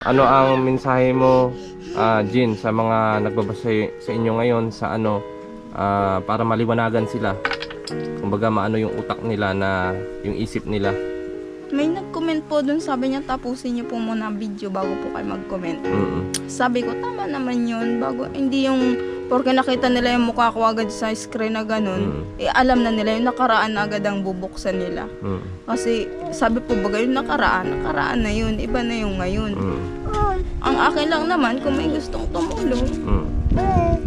Ano ang mensahe mo, Jin, sa mga nagbabasa sa inyo ngayon sa para maliwanagan sila? Kumbaga maano yung utak nila na yung isip nila. May nag-comment po dun, sabi niya tapusin niyo po muna ang video bago po kayo mag-comment. Sabi ko, tama naman yun. Bago, hindi yung porque nakita nila yung mukha ko agad sa screen na ganun, alam na nila yung nakaraan na agad ang bubuksan nila. Kasi sabi po baga yung nakaraan na yun, iba na yung ngayon. Ang akin lang naman, kung may gustong tumulong,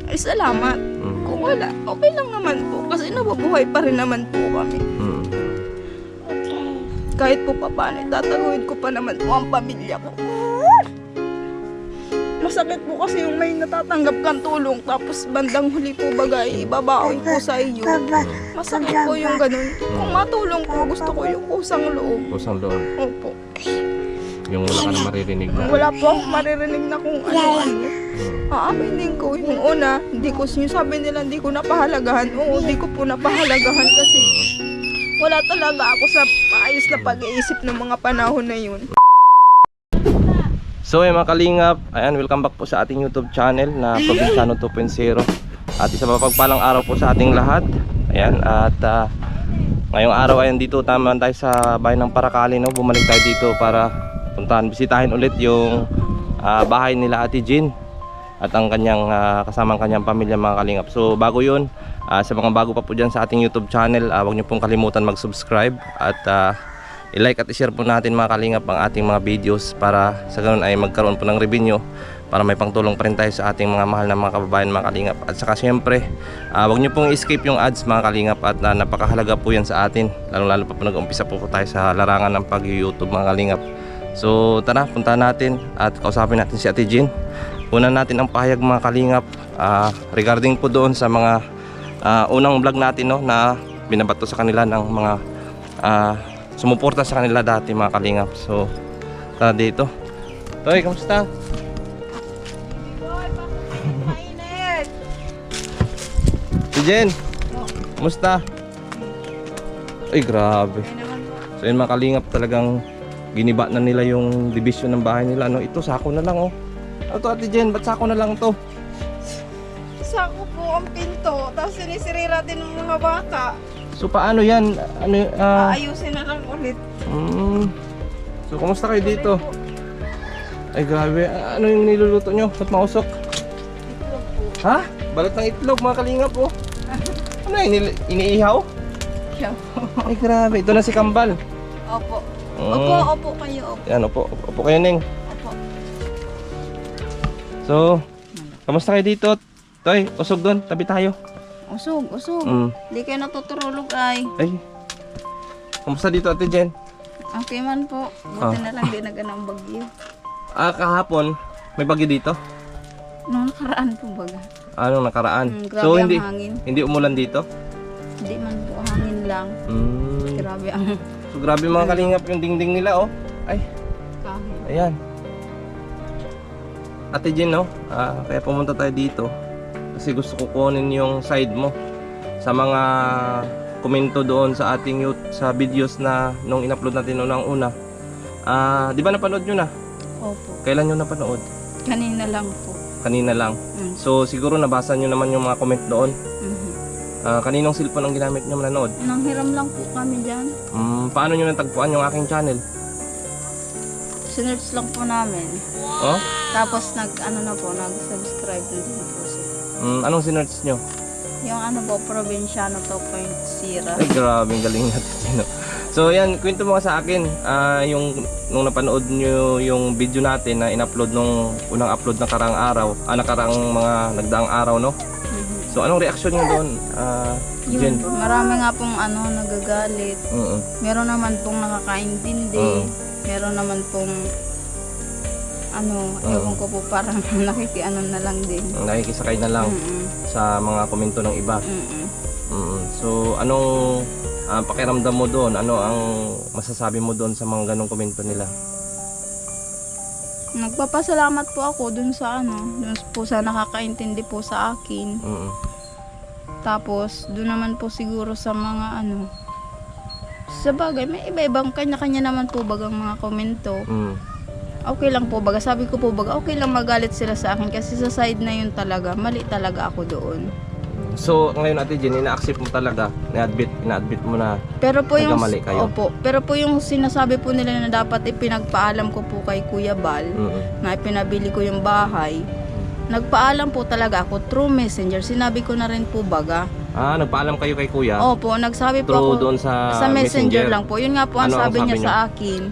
ay salamat. Kung wala, okay lang naman po. Kasi nabubuhay pa rin naman po kami. Kahit po pa paano, tataguin ko pa naman po ang pamilya ko. Masakit po kasi yung may natatanggap kang tulong tapos bandang huli po bagay ibabawi po sa iyo. Masakit po yung ganun. Kung matulong po, gusto ko yung kusang loob. Kusang loob. Opo. Yung wala ka na maririnig na. Wala po akong maririnig na kung ano-ano. Aaminin ko yung una, hindi ko sabi nila hindi ko napahalagahan. Oo, hindi ko po napahalagahan kasi wala talaga ako sa maayos na pag-iisip ng mga panahon na yun. So mga kalingap, ayan, welcome back po sa ating YouTube channel na Probinsyano 2.0. At isa mapagpalang araw po sa ating lahat. Ayan, at ngayong araw ay dito taman tayo sa bayan ng Paracali, no? Bumalik tayo dito para puntahan, bisitahin ulit yung bahay nila Ate Jin at ang kanyang kasamang kanyang pamilya, mga kalingap. So bago yun, sa mga bago pa po dyan sa ating YouTube channel, huwag nyo pong kalimutan mag-subscribe at i-like at i-share po natin, mga kalingap, ang ating mga videos para sa ganun ay magkaroon po ng revenue para may pangtulong pa rin tayo sa ating mga mahal na mga kababayan, mga kalingap. At saka syempre, huwag nyo pong escape yung ads, mga kalingap, at napakahalaga po yan sa atin, lalo pa po nag-umpisa po tayo sa larangan ng pag-YouTube, mga kalingap. So tara, punta natin at kausapin natin si Ate Jin. Una natin ang pahayag, mga kalingap, regarding po doon sa mga unang vlog natin, no, na binabato sa kanila ng mga sumuporta sa kanila dati, mga kalingap. So tara dito. Toy, kamusta? Si Jen, kamusta? Ay grabe. So yun, mga kalingap, talagang giniba na nila yung division ng bahay nila, no? Ito sako na lang, oh. Ano to, Ate Jen? Ba't sako na lang to? Sako po ang pinto, tapos sinisirira din ng mga bata. So paano yan? Ayusin na lang ulit. So kumusta kayo dito? Ay grabe, ano yung niluluto nyo? Ba't mausok? Itlog po. Ha? Balat ng itlog, mga kalingap, oh. Ano yun? Iniihaw? Siya po. Ay grabe, ito na si Kambal. Opo. Mm. Opo kayo, opo. Yan, opo kayo, Neng. Opo. So, kamusta kayo dito? Toy, usog doon, tabi tayo. Usog. Hindi kayo natutulog ay. Ay, kamusta dito, Ate Jen? Okay man po. Buti na lang di naganang bagyo. Kahapon, may bagyo dito? Nung nakaraan po baga. Anong nakaraan? Grabe So, ang hangin. hindi umulan dito? Hindi man po, hangin lang. Grabe ang So, grabe, mga kalingap, yung dingding nila, oh. Ay, hangin. ayan. Ate Jen, no? Kaya pumunta tayo dito kasi gusto ko kunin yung side mo sa mga komento doon sa ating sa videos na nung in-upload natin unang-una. Di ba napanood nyo na? Opo. Kailan nyo napanood? Kanina lang po. Kanina lang. So siguro nabasa nyo naman yung mga comment doon. Kaninong cellphone ang ginamit nyo manood? Nanghiram lang po kami dyan. Paano nyo natagpuan yung aking channel? Sinerch lang po namin. Oh? Tapos nag-subscribe din po siya. Anong sinerch nyo? Yung Probinsyano 2.0. Ay grabe, galing natin. So yan, kwento mo sa akin, nung napanood nyo yung video natin na in-upload nung unang upload na karang araw, nakaraang mga nagdaang araw, no? So anong reaksyon nyo doon, Jen? Marami nga pong nagagalit. Meron naman pong nakakaintindi. Meron naman pong ewan ko po, parang nakikiano na lang din. Nakikisakay na lang sa mga komento ng iba. So anong pakiramdam mo doon? Ano ang masasabi mo doon sa mga ganong komento nila? Nagpapasalamat po ako dun po sa nakakaintindi po sa akin. Tapos dun naman po siguro sa mga sa bagay, may iba-ibang kanya-kanya naman po bagang mga komento. okay lang po baga. Sabi ko po baga, okay lang magalit sila sa akin kasi sa side na yun talaga, mali talaga ako doon. So, ngayon Ate Jen, ina-accept mo talaga, ina-admit mo na Pero po yung nagkamali kayo. opo, pero po yung sinasabi po nila na dapat ipinagpaalam ko po kay Kuya Bal na ipinabili ko yung bahay. Nagpaalam po talaga ako through Messenger. Sinabi ko na rin po baga. Nagpaalam kayo kay Kuya? Opo, nagsabi po Through ako doon sa Messenger lang po. Yun nga po ang Ano ang sabi niya sabi sa akin.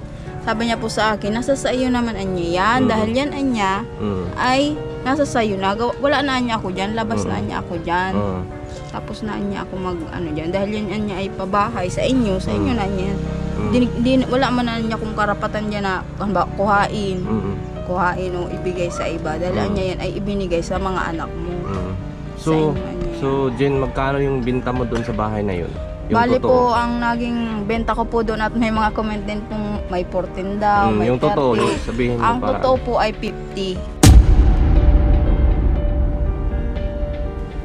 Sabi niya po sa akin, nasa sa iyo naman anya yan. Dahil yan anya ay nasa sa iyo na. Wala na anya ako dyan. Labas na anya ako dyan. Tapos na anya ako mag ano dyan. Dahil yan anya ay pabahay sa inyo. Sa inyo na anya. Wala man na anya kung karapatan dyan na kuhain o ibigay sa iba. Dahil anya yan ay ibinigay sa mga anak mo. So, Sa inyo, anya. so Jen, magkano yung binta mo doon sa bahay na yun? Yung Bali totoo? po, ang naging benta ko po doon at may mga comment din pong may 14 daw, may yung 30. totoo, yung sabihin mo Ang para. totoo po ay 50.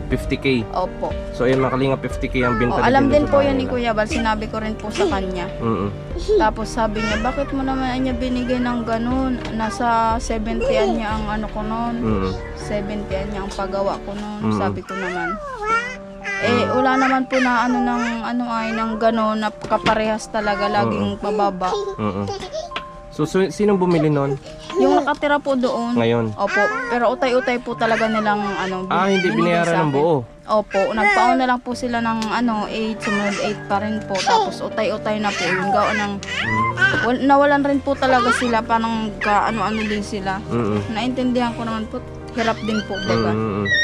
50k. Opo. So, ayun, makalinga 50k ang binta Alam doon din sa po bahay yan ni nila. Kuya Bal. Sinabi ko rin po sa kanya. Tapos sabi niya, bakit mo naman niya binigay ng ganun? Nasa 70 niya ang ano ko noon. 70 niya ang pagawa ko noon. Sabi ko naman. Wala naman po na ay ng gano'n na kaparehas talaga, laging pababa. So, sinong bumili nun? Yung nakatira po doon. Ngayon? Opo, pero utay-utay po talaga nilang Hindi binigay binayaran sa ng akin. buo? Opo, nagpaon na lang po sila ng 8, sumunod 8 pa rin po. Tapos utay-utay na po yung gawa ng nawalan rin po talaga sila, parang ano din sila. Naintindihan ko naman po, hirap din po baga.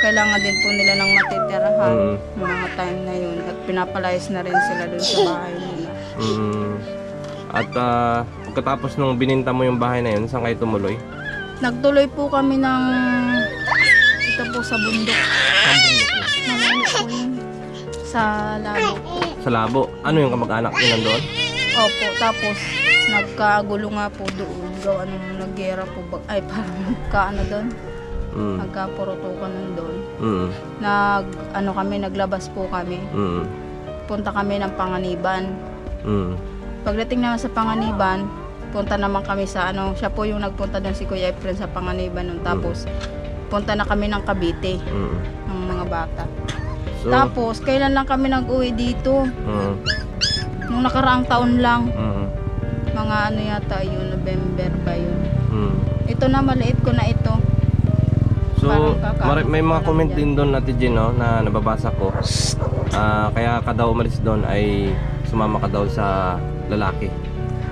Kailangan din po nila ng matitirahan ng mga time na yun at pinapalayas na rin sila dun sa bahay nila. At pagkatapos nung bininta mo yung bahay na yun, saan kayo tumuloy? Nagtuloy po kami ng ito po sa bundok. Malayo po yun. Sa labo po. Sa Labo. Ano yung kamag-anak nyo nandoon? Opo, tapos nagkagulo nga po doon. Gawa nung naggera po. Parang nagkaano doon. Nagkapurutukan nun doon. Naglabas po kami. Punta kami ng Panganiban. Pagdating naman sa Panganiban, punta naman kami sa siya po yung nagpunta doon si Kuya Efren sa Panganiban nun. Tapos, punta na kami ng Cavite ng mga bata. So, Tapos, kailan lang kami nag-uwi dito? Nung nakaraang taon lang. Mga yata yun, November ba yun? Ito na, maliit ko na ito. So, Parang may mga kakaano comment lang din doon natin Jen, no, na nababasa ko. Kaya ka daw umalis doon ay sumama ka daw sa lalaki.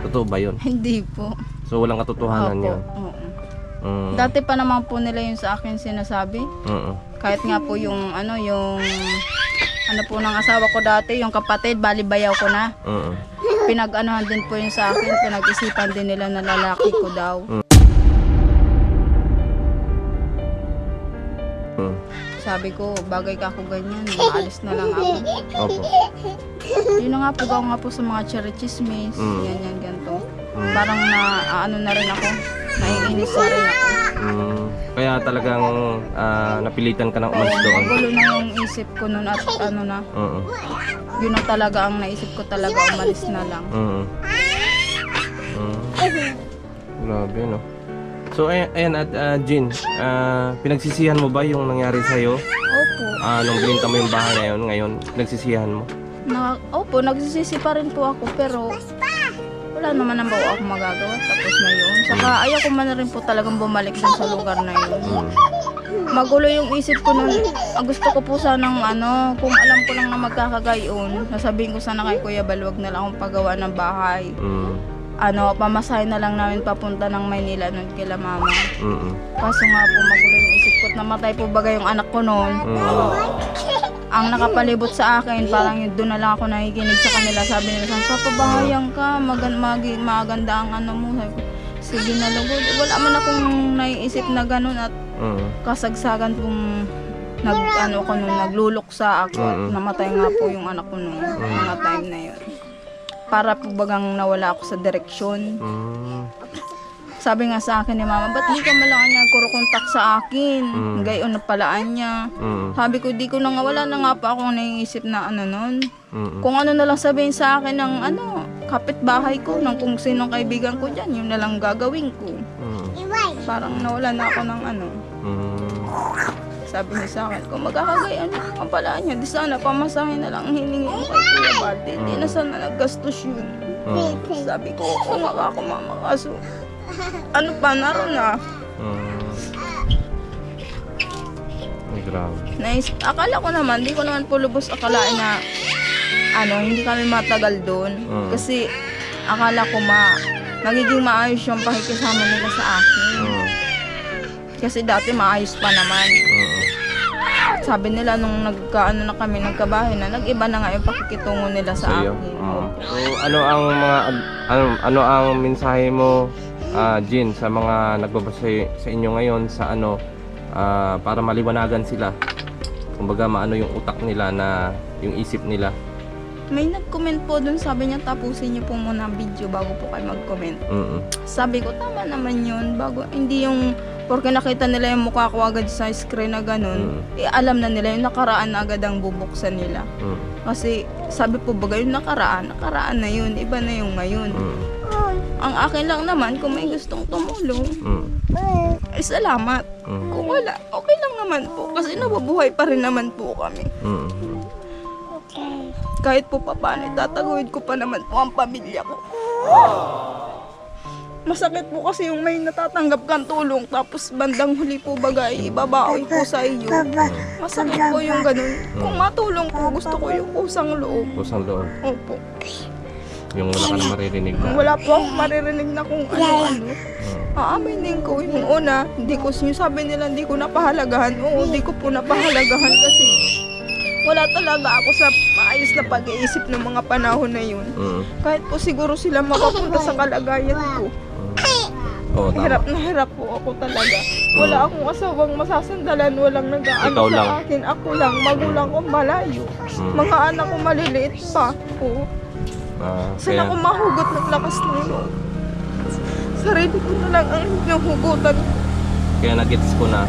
Totoo ba yun? Hindi po. So, walang katotohanan Opo, yun? oo. Mm. Dati pa naman po nila yun sa akin sinasabi. Kahit nga po yung po ng asawa ko dati, yung kapatid, balibayaw ko na. Pinag-anuhan din po yun sa akin, pinag-isipan din nila na lalaki ko daw. Sabi ko, bagay ka ako ganyan, maalis na lang ako. Opo. Yun na nga po, gawa nga po sa mga cherry chismis, ganyan, ganito. Parang na rin ako, naiinis na rin ako. Kaya talagang napilitan ka nang umalis doon. Magulo na yung isip ko nun at yun na talaga ang naisip ko talaga, umalis na lang. Grabe, no? So, ayan at Jean, pinagsisihan mo ba yung nangyari sa'yo? Opo. Nung bininta mo yung bahay na yun, ngayon, pinagsisihan mo? Opo, nagsisisi pa rin po ako, pero wala naman ang bawa ako magagawa, tapos na yun. Saka ayaw ko man na rin po talagang bumalik dun sa lugar na yun. Magulo yung isip ko nun. Ang gusto ko po sanang kung alam ko lang na magkakagayon, nasabihin ko sana kay Kuya Bal, wag na lang akong pagawa ng bahay. Pamasahe na lang namin papunta ng Maynila nun kila mama. Kaso nga po, magulo yung isip ko at namatay po bagay yung anak ko noon. Ang nakapalibot sa akin, parang doon na lang ako nakikinig sa kanila. Sabi nila, papabahayan ka, maganda ang mo. Sabi ko, sige na lugod. Wala man akong naiisip na ganun at kasagsagan kung nagluluksa ako at namatay nga po yung anak ko noon, mga time na yun. Para po bagang nawala ako sa direksyon. Sabi nga sa akin ni mama, ba't di ka malaan niya kurokontak sa akin? Gayon na palaan niya. Sabi ko, di ko na nga, wala na nga pa akong naiisip na nun. Kung ano na lang sabihin sa akin ng kapitbahay ko, ng kung sinong kaibigan ko dyan, yun na lang gagawin ko. Parang nawala na ako ng ano. Sabi niya sa akin, kung magkakagayaan mo ang pala niya, di sana pamasahin na lang ang hiningi mo kay Kuya Balde. Di na sana naggastos yun. Sabi ko, kung ako mama, kaso ano pa, naroon na. Ay, grabe. Akala ko naman, di ko naman po lubos akalain na hindi kami matagal doon. Kasi akala ko magiging maayos yung pakikisama nila sa akin. Kasi dati maayos pa naman. Sabi nila nung na kami, nagkabahay na, nag-iba na nga yung pakikitungo nila sa Sa'yo? akin. So, ano ang mensahe mo, Jin, sa mga nagbabasa sa inyo ngayon sa para maliwanagan sila? Kumbaga maano yung utak nila, na yung isip nila. May nag-comment po dun, sabi niya tapusin niyo po muna ang video bago po kayo mag-comment. Sabi ko, tama naman yun, hindi yung porque nakita nila yung mukha ko agad sa screen na ganun, alam na nila yung nakaraan na agad ang bubuksan nila. Kasi sabi po baga yung nakaraan na yun, iba na yung ngayon. Ang akin lang naman, kung may gustong tumulong, salamat. Kung wala, okay lang naman po, kasi nababuhay pa rin naman po kami. Kahit po paano, tatagawid ko pa naman po ang pamilya ko. Masakit po kasi yung may natatanggap kang tulong tapos bandang huli po bagay ibabaoy po sa iyo. Masakit po yung ganun. Kung matulong po, gusto ko yung kusang loob. Kusang loob. Opo. Yung wala ka na maririnig na. Wala po akong maririnig na kung ano-ano. Aaminin ko yung una, hindi ko sabi nila hindi ko napahalagahan. Oo, hindi ko po napahalagahan kasi wala talaga ako sa maayos na pag-iisip ng mga panahon na yun. Kahit po siguro sila mapapunta sa kalagayan ko. Hirap na hirap po ako talaga. Wala akong asawang masasandalan, walang nag-aano sa akin. Ako lang, magulang ko malayo. Mga anak ko maliliit pa. Saan ako mahugot ng lakas ng loob? Sarili ko na lang ang hinuhugutan. Kaya nag-gets ko na.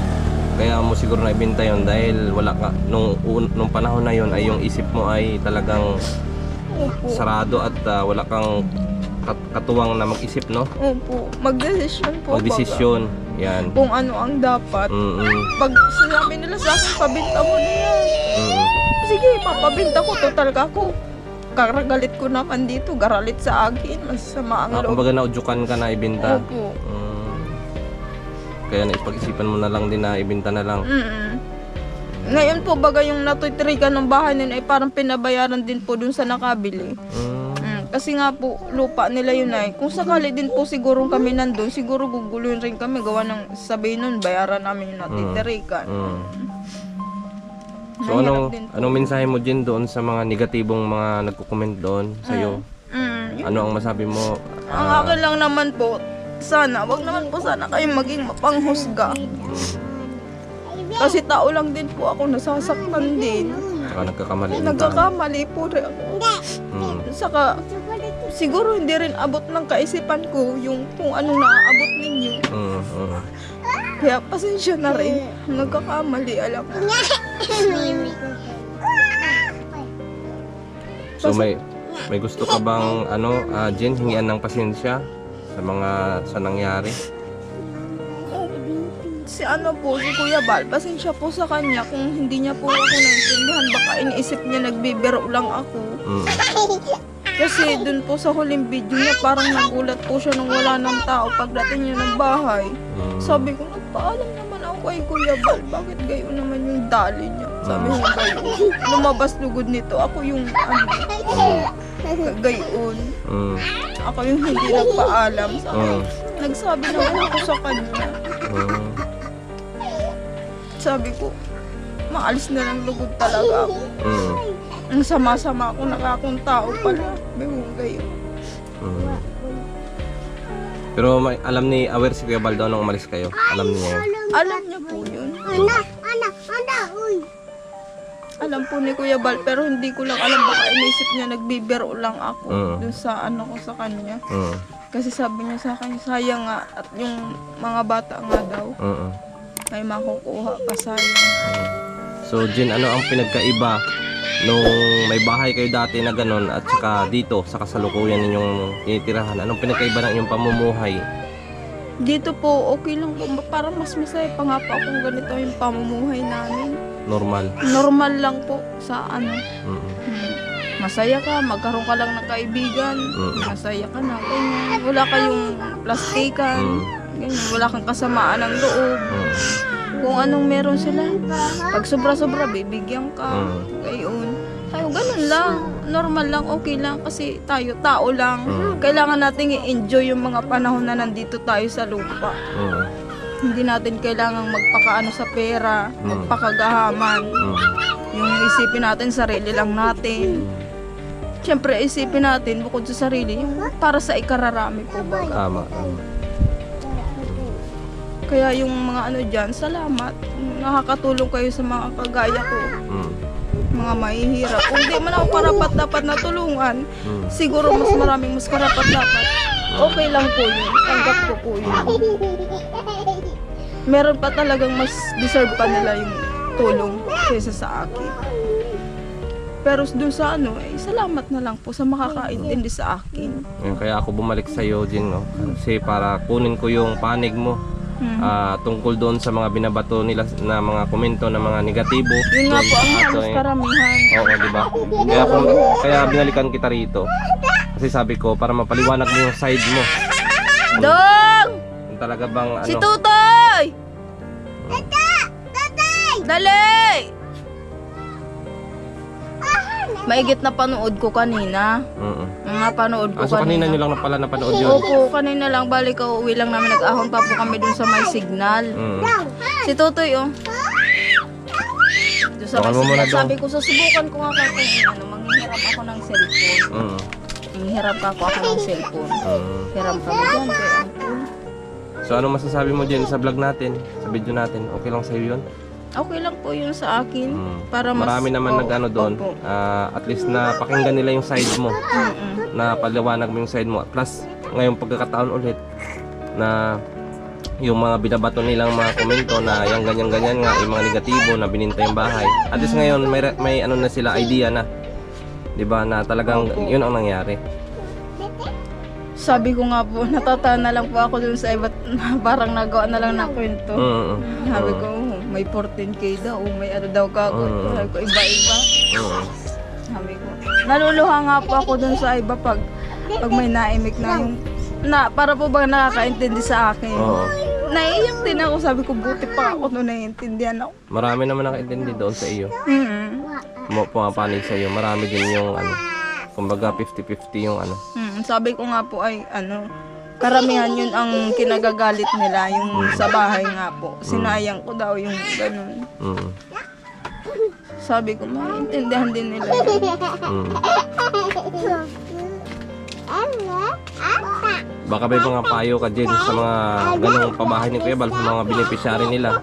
Kaya mo siguro naibenta yun dahil wala ka, nung panahon na yun ay yung isip mo ay talagang sarado at wala kang katuwang na mag-isip, no? Opo, magdesisyon po. Magdesisyon, yan. Kung ano ang dapat. Pag sinabi nila sa akin, pabinta mo na yan. Sige, papabinta ko. Total ka ako. Karagalit ko naman dito, garalit sa akin. Masama ang loob. Kumbaga naudyukan ka na ibenta. Opo. Kaya naipag-isipan mo na lang din na ibenta na lang. Ngayon po, baga yung natutrigan ng bahay nila ay parang pinabayaran din po dun sa nakabili. Kasi nga po, lupa nila yun ay. Kung sakali din po siguro kami nandun, siguro guguluhin rin kami. Gawa ng sabihin nun, bayaran namin yung natitirikan. So anong mensahe mo din doon sa mga negatibong mga nagko-comment doon sa'yo? Ano ang masabi mo? Ang akin lang naman po, sana, wag naman po sana kayong maging mapanghusga. Kasi tao lang din po ako, nasasaktan din. Saka nagkakamali. Nagkakamali po rin ako. Saka, siguro hindi rin abot ng kaisipan ko yung kung anong naaabot ninyo. Kaya pasensya na rin. Nagkakamali, alam ko. So may gusto ka bang Jen, hingian ng pasensya sa nangyari? Si Kuya Bal, pasensya po sa kanya kung hindi niya po ako naintindihan. Baka iniisip niya nagbibiro lang ako. Kasi dun po sa huling video niya, parang nagulat po siya nung wala ng tao pagdating niya ng bahay. Sabi ko, nagpaalam naman ako kay Kuya Bal, bakit gayon naman yung dali niya? Sabi niya, gayon. Lumabas lugod nito, ako yung gayon. Ako yung hindi nagpaalam. Nagsabi naman ako sa kanya. Sabi ko, maalis na lang lugod talaga ako. Ang sama-sama ako nakakong tao pala. Gayon. Pero alam aware si Kuya Baldo nung umalis kayo? Alam niya yun? Alam niya po yun. Alam po ni Kuya Bal, pero hindi ko lang alam, baka inisip niya nagbibiro lang ako dun sa ko sa kanya. Kasi sabi niya sa akin, sayang nga, at yung mga bata nga daw, may makukuha pa sayang. So Jen, ano ang pinagkaiba nung may bahay kayo dati na ganun at saka dito sa kasalukuyan ninyong tinitirahan? Anong pinagkaiba ng inyong pamumuhay? Dito po, okay lang po. Parang mas masaya pa nga po kung ganito yung pamumuhay namin. Normal. Normal lang po sa ano. Mm. Masaya ka, magkaroon ka lang ng kaibigan. Masaya ka na. Ganyan. Wala kayong plastikan. Ganyan. Wala kang kasamaan ng loob. Kung anong meron sila. Pag sobra-sobra, bibigyan ka. Gayon. Tayo, ganun lang. Normal lang, okay lang. Kasi tayo, tao lang. Kailangan natin i-enjoy yung mga panahon na nandito tayo sa lupa. Hindi natin kailangang magpakaano sa pera, magpakagahaman. Yung isipin natin, sarili lang natin. Siyempre, isipin natin, bukod sa sarili, yung para sa ikararami po ba? Tama. Kaya yung mga ano dyan, salamat. Nakakatulong kayo sa mga kagaya ko. Mga mahihirap. Kung di man ako karapat-dapat na tulungan, siguro mas maraming mas karapat-dapat. Okay lang po yun. Tanggap ko po yun. Meron pa talagang mas deserve pa nila yung tulong kaysa sa akin. Pero dun sa ano, salamat na lang po sa makakaintindi sa akin. Kaya ako bumalik sa iyo, Jing, no? Kasi para kunin ko yung panig mo tungkol doon sa mga binabato nila na mga komento na mga negatibo. Yun nga doon po ang sa halos ato, karamihan. Oo, di ba? Kaya binalikan kita rito. Kasi sabi ko, para mapaliwanag mo yung side mo. Dong! Kung talaga bang ano. Si Tutoy! Dali! Maigit na panood ko kanina. Mga panood ko So kanina kanina. nyo lang na pala napanood yun. Opo, kanina lang. Balik uuwi lang namin. Nag-ahon pa po kami dun sa may signal. Si Tutoy, oh. Doon sa may Baka mo muna signal. daw. Sabi ko, susubukan ko nga kung ano, manghihiram ako ng cellphone. Manghihiram pa ako ng cellphone. Hiram kami dyan, kaya ampun. So ano masasabi mo dyan sa vlog natin, sa video natin? Okay lang sa'yo yun? Okay lang po yun sa akin. Para mas, Marami naman nag-ano doon. Opo. At least na pakinggan nila yung side mo. Na paliwanag mo yung side mo. Plus, ngayong pagkakataon ulit na yung mga binabato nilang mga komento na yung ganyan-ganyan nga, yung mga negatibo na bininta yung bahay. At least ngayon may ano na sila idea na. 'Di ba na talagang Opo. yun ang nangyari. Sabi ko nga po, natatawa na lang po ako dun sa iba, parang nagawa na lang ng kwento. Sabi ko, may 14K daw, may ano daw ka. Sabi ko, iba-iba. Sabi ko, naluluha nga po ako dun sa iba pag may naimik na yung, para po ba nakakaintindi sa akin. Naiiyak din ako, sabi ko, buti pa ako nung naiintindihan ako. Marami naman nakaintindi doon sa iyo. Pumapanig sa iyo. Marami din yung ano, kumbaga 50-50 yung ano. Sabi ko nga po ay ano, karamihan yun ang kinagagalit nila, yung sa bahay nga po. Sinayang ko daw yung ganun. Sabi ko, maintindihan din nila yun. Baka may mga payo ka din sa mga ganung pabahay ni Kuya Bal, sa mga beneficiary nila.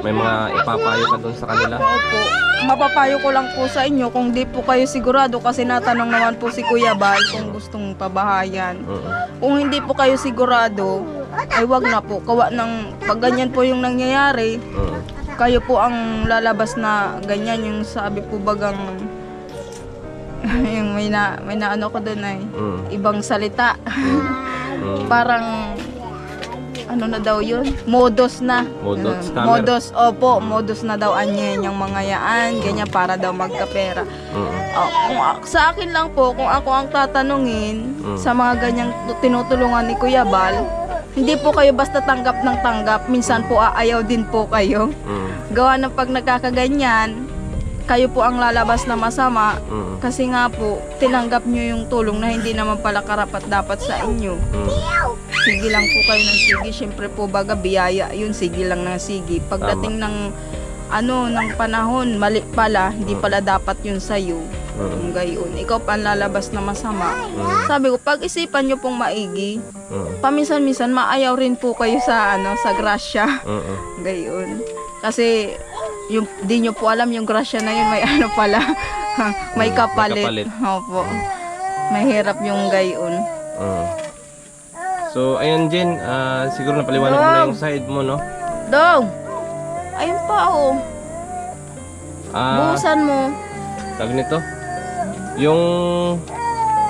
May mga ipapayo ka doon sa kanila. Opo. Mapapayo ko lang po sa inyo kung di po kayo sigurado kasi natanong naman po si Kuya Bal kung gustong pabahayan. Kung hindi po kayo sigurado, ay wag na po. Kawa ng pag ganyan po yung nangyayari, kayo po ang lalabas na ganyan yung sabi po bagang yung may na ano ko doon ay ibang salita. Parang ano na daw yun? Modos na. Scammer. Modos na daw anyen yung mga yaan, ganyan para daw magkapera. Sa akin lang po, kung ako ang tatanungin sa mga ganyang tinutulungan ni Kuya Bal, hindi po kayo basta tanggap ng tanggap, minsan po aayaw din po kayo. Gawa ng pag nagkakaganyan, kayo po ang lalabas na masama kasi nga po, tinanggap nyo yung tulong na hindi naman pala karapat dapat sa inyo. Sige lang po kayo ng sige. Siyempre po baga biyaya yun, sige lang ng sige. Pagdating ng ng panahon, mali pala, hindi pala dapat yun sa'yo. Yung gayon, ikaw pa ang lalabas na masama. Sabi ko, pag-isipan nyo pong maigi, paminsan-minsan maayaw rin po kayo sa sa grasya. Gayon. Kasi yung di nyo po alam yung grasya na yun may ano pala. May kapalit. Opo. Mahirap yung gayon. So, ayan Jen, siguro napaliwanag mo na yung side mo, no? Dong! Ayun pa, oh. Buhusan mo. Tag nito? Yung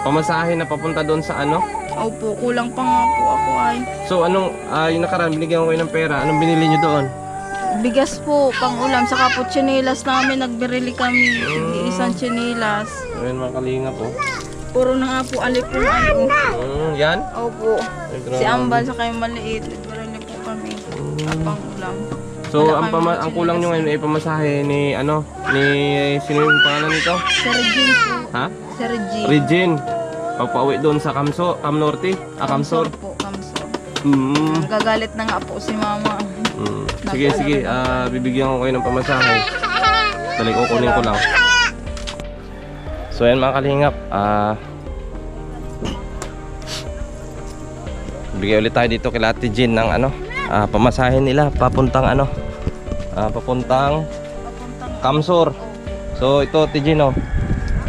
pamasahe na papunta doon sa ano? Opo, kulang pa nga po ako ay. So anong, yung nakaraan, binigyan ko kayo ng pera. Anong binili nyo doon? Bigas po, pang ulam, saka po tsinelas namin, nagbirili kami. Isang tsinelas. Ayun mga kalinga po. Puro na nga po alipong ano. Yan? Opo. Ay, grabe. Si Ambal sa kayo maliit, nagbirili po kami. Pang ulam. So Wala ang, kami ang kulang nyo ngayon ay pamasahe ni ano, ni sino yung pangalan nito? Sir Jean po. Ha? Sir Jean. Regine. Pagpauwi doon sa Cam Norte, Camsor. po, Kamsor. Mm. Gagalit na nga po si mama. Sige, sige. Bibigyan ko kayo ng pamasahe. Dali, kukunin ko lang. So yan mga kalingap. Bigay ulit tayo dito kay Ate Jean ng ano, pamasahe nila papuntang ano, papuntang Camsor. So ito Ate Jean, oh.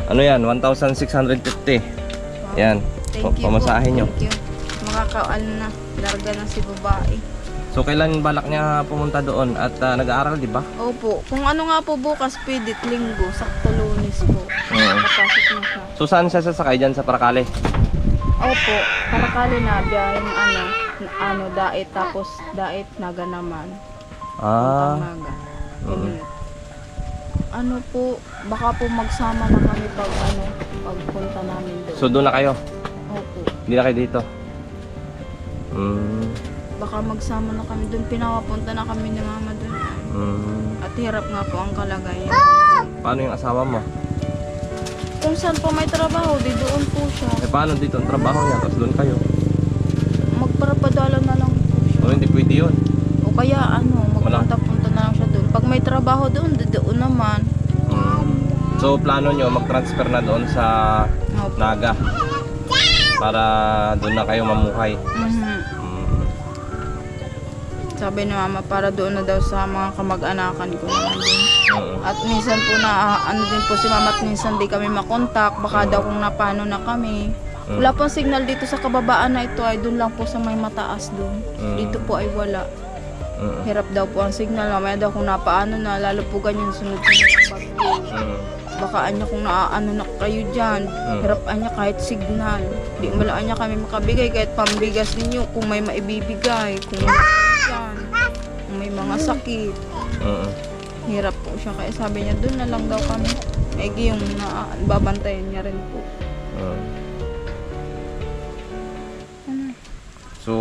Ano yan? 1,650. Yan. Thank you Pamasahe po. nyo. Thank you. Makakaal na. Larga na si babae. So kailan balak niya pumunta doon at nag-aaral, di ba? Opo. Kung ano nga po bukas, pwede linggo. Sakto Lunes po. Oo. Nakapasok na siya. So saan siya sasakay dyan sa Paracale? Opo. Parakali na. Biyaheng dait. Tapos dait, naga naman. Ah. Puntang naga. Ano po, baka po magsama na kami pagpunta namin doon. So doon na kayo? Opo. Hindi na kayo dito? Baka magsama na kami doon. Pinapapunta na kami ni mama doon. At hirap nga po ang kalagayan. Paano yung asawa mo? Kung saan po may trabaho, di doon po siya. Paano dito ang trabaho niya? Tapos doon kayo? Magparapadala na lang po siya. O hindi pwede yun. O kaya magpunta-punta na lang siya doon. Pag may trabaho doon, doon naman. So plano nyo mag-transfer na doon sa Opo. Naga para doon na kayo mamuhay. Sabi ni mama, para doon na daw sa mga kamag-anakan ko naman din. At minsan po din po si mama at minsan di kami makontak. Baka daw kung napano na kami. Wala pong signal dito sa kababaan na ito ay doon lang po sa may mataas doon. Dito po ay wala. Hirap daw po ang signal. Mamaya daw kung napaano na, lalo po ganyan sunod-sunod ang bagyo. Baka anya kung naaano na kayo dyan. Hirap anya kahit signal. Di mala anya kami makabigay kahit pambigas ninyo kung may maibibigay. Kung may mga sakit. Hirap po siya. Kaya sabi niya, doon na lang daw kami. Egi yung babantayan niya rin po. So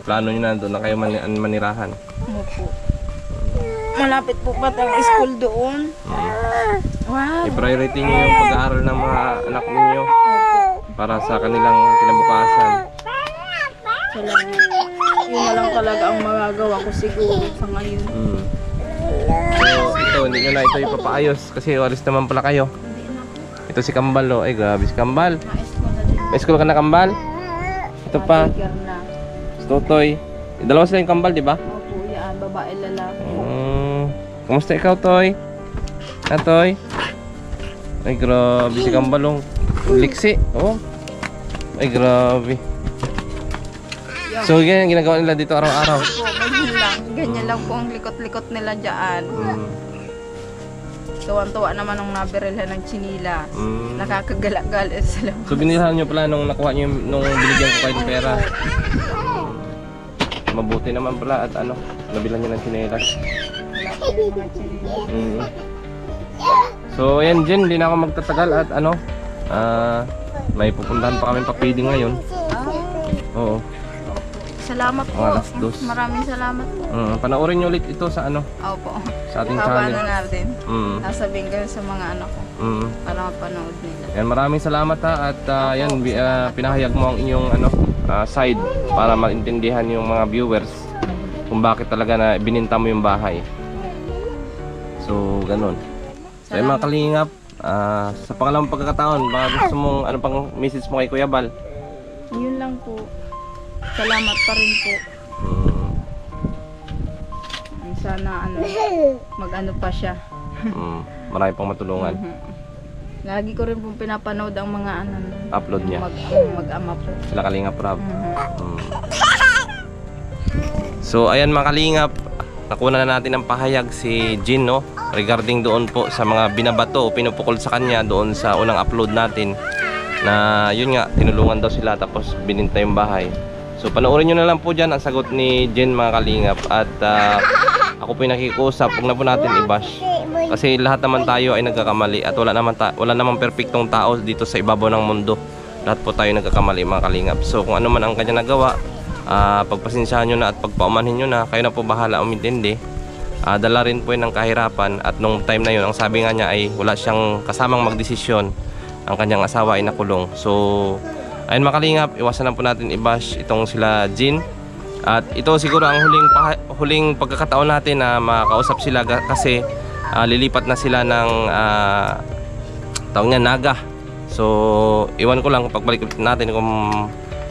plano nyo na doon na kayo manirahan? Opo. Malapit po ba ang school doon? Wow. I-priority nyo yung pag-aaral ng mga anak ninyo para sa kanilang kinabukasan. Salamat. Yun na lang talaga ang magagawa ko siguro sa ngayon. So ito, hindi nyo na ito ipapaayos kasi walis naman pala kayo. Ito si Kambal, oh. Ay grabe si Kambal. May school ka na, Kambal? Ito pa. Si Totoy. Dalawa sila yung Kambal, di ba? Opo, yan. Babae, lalaki. Kamusta ikaw, Toy? Toy? Ay grabe si Kambal, oh. Liksi, oh. Ay grabe. So ganyan ginagawa nila dito araw-araw. Opo, ganyan lang. Ganyan lang po ang likot-likot nila dyan. Tuwan-tuwa naman nung nabirilhan ng chinila. Nakakagala-gala sila. So binilhan nyo pala nung nakuha nyo nung binigyan ko kayo ng pera. Mabuti naman pala at nabilan nyo ng chinelas. So ayan Jen, hindi na ako magtatagal at may pupuntahan pa kami pa-feeding ngayon. Oo. Salamat po. Mga alas dos. Maraming salamat po. Panoorin nyo ulit ito sa Opo. sa ating channel. Paano natin? Sasabihin ko sa mga anak ko Mm. para mapanood nila. Yan, maraming salamat ha at yan pinahayag mo ang inyong side para maintindihan yung mga viewers kung bakit talaga na bininta mo yung bahay. So, ganun. So, yung mga kalingap, sa pangalawang pagkakataon, baka gusto mong ano pang message mo kay Kuya Bal? Yun lang po. Salamat pa rin po. Sana mag-ano pa siya. Marami pang matulungan. Lagi ko rin pong pinapanood ang mga Upload niya. Mag-ama po. Sila Kalingap Rob. So ayan mga Kalingap, nakuha na natin ng pahayag si Jean, no? Regarding doon po sa mga binabato o pinupukol sa kanya doon sa unang upload natin na yun nga, tinulungan daw sila tapos bininta yung bahay. So panoorin nyo na lang po dyan ang sagot ni Jen mga kalingap. At ako po yung nakikusap, huwag na po natin i-bash. Kasi lahat naman tayo ay nagkakamali. At wala naman perfectong tao dito sa ibabaw ng mundo. Lahat po tayo nagkakamali mga kalingap. So kung ano man ang kanya nagawa, pagpasensyahan nyo na at pagpaumanhin nyo na. Kayo na po bahala umintindi. Dala rin po yun ng kahirapan. At nung time na yun, ang sabi nga niya ay wala siyang kasamang magdesisyon. Ang kanyang asawa ay nakulong. So ayun mga kalingap, iwasan na po natin i-bash itong sila Jin. At ito siguro ang huling pagkakataon natin na makausap sila kasi lilipat na sila ng tawag niya Naga. So iwan ko lang pagbalik natin kung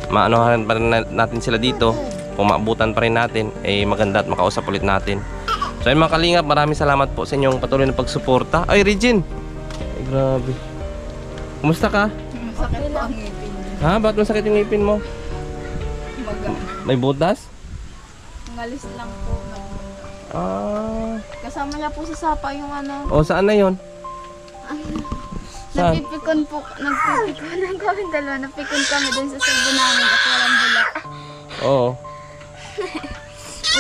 maanohan pa rin natin sila dito, kung maabutan pa rin natin, eh maganda at makausap ulit natin. So ayun mga kalingap, maraming salamat po sa inyong patuloy na pagsuporta. Ay Regine! Ay grabe. Kumusta ka? Masakit po ang ngipin. Ha? Ba't masakit yung ngipin mo? May butas? Ngalis lang po. Kasama niya po sa sapa yung ano. O saan na yun? Saan? Nagpipikon kami dalawa. Napikon kami dun sa sabo namin at walang bula. Oo.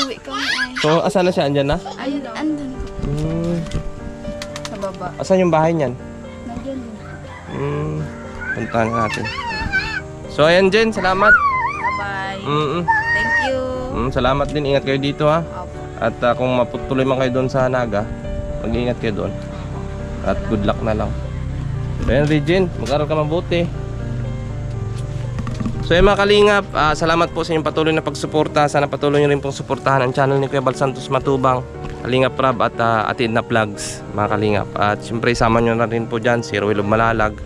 Uwi kami ay. So asan na siya? Andyan na? Ayun, andun. Sa baba. Asan yung bahay niyan? Nandiyan din. Puntahan natin. So ayan Jen, salamat. Bye-bye. Thank you. Salamat din, ingat kayo dito ha. Opo. At kung maputuloy man kayo doon sa Naga, mag-iingat kayo doon. At good luck na lang. So ayan Regine, mag-aral ka mabuti. So ayan mga kalingap, salamat po sa inyong patuloy na pagsuporta. Sana patuloy nyo rin pong suportahan ang channel ni Kuya Bal Santos Matubang, Kalingap Rab at Atid na Vlogs mga kalingap. At syempre isama nyo na rin po dyan si Ruel Malalag,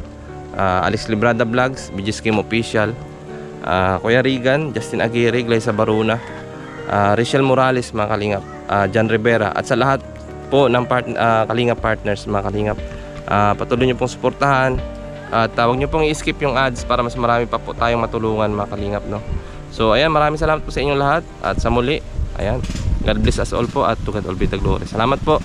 Alex Librada Vlogs, BG Kim Official, Kuya Regan, Justin Aguirre, Glyza Baruna, Rachel Morales mga kalingap, John Rivera, at sa lahat po ng kalingap partners mga kalingap, patuloy nyo pong suportahan at huwag nyo pong i-skip yung ads para mas marami pa po tayong matulungan mga kalingap, no? So ayan, maraming salamat po sa inyong lahat at sa muli, ayan, God bless us all po at to God all be the glory. Salamat po.